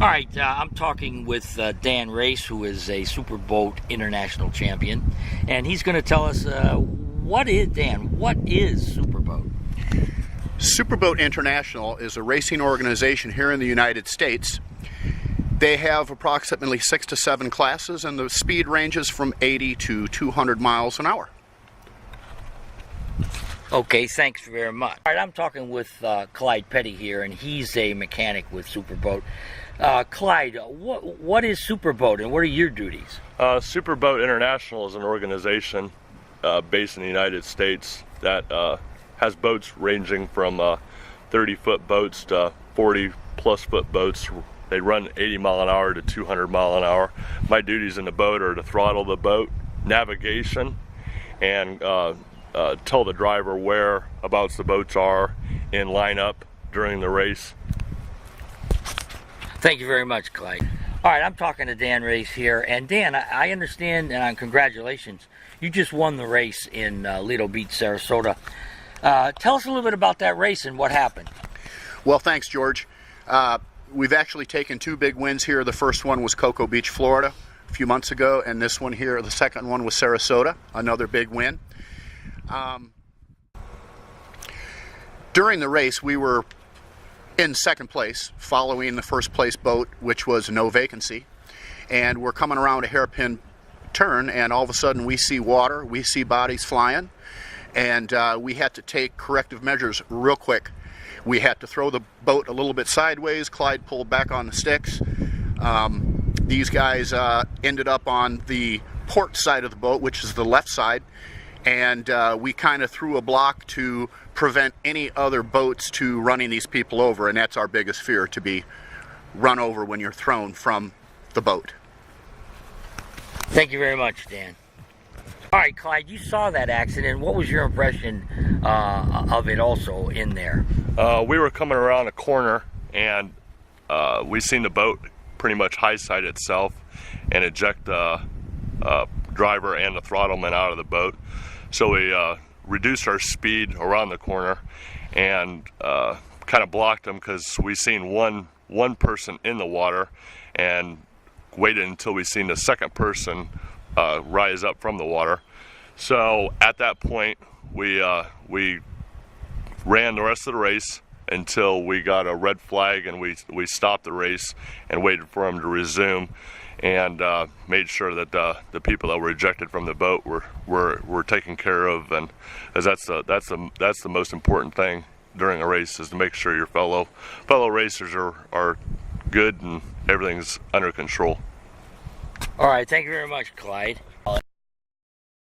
All right, I'm talking with Dan Racz, who is a Superboat International Champion, and he's going to tell us what is Superboat? Superboat International is a racing organization here in the United States. They have approximately 6 to 7 classes, and the speed ranges from 80 to 200 miles an hour. Okay, thanks very much. All right, I'm talking with Clyde Petty here, and he's a mechanic with Superboat. Clyde, what is Superboat, and what are your duties? Superboat International is an organization based in the United States that has boats ranging from 30-foot boats to 40-plus foot boats. They run 80 mile an hour to 200 mile an hour. My duties in the boat are to throttle the boat, navigation, and tell the driver whereabouts the boats are in lineup during the race. Thank you very much, Clyde. All right, I'm talking to Dan Racz here, and Dan, I understand, and congratulations, you just won the race in Lido Beach, Sarasota. Tell us a little bit about that race and what happened. Well, thanks, George. We've actually taken 2 big wins here. The first one was Cocoa Beach, Florida, a few months ago, and this one here, the second one, was Sarasota, another big win. During the race, we were in second place, following the first place boat, which was no vacancy, and we're coming around a hairpin turn, and all of a sudden we see water, we see bodies flying, and we had to take corrective measures real quick. We had to throw the boat a little bit sideways. Clyde pulled back on the sticks. These guys ended up on the port side of the boat, which is the left side, and we kind of threw a block to prevent any other boats to running these people over, and that's our biggest fear, to be run over when you're thrown from the boat. Thank you very much, Dan. All right, Clyde, you saw that accident. What was your impression of it also in there? We were coming around a corner, and we seen the boat pretty much high side itself and eject the driver and the throttleman out of the boat. So we reduced our speed around the corner and kind of blocked them, because we seen one person in the water, and waited until we seen the second person rise up from the water. So at that point, we ran the rest of the race until we got a red flag, and we stopped the race and waited for them to resume, and made sure that the people that were ejected from the boat were taken care of, and as that's the most important thing during a race, is to make sure your fellow racers are good and everything's under control. All right, thank you very much, Clyde.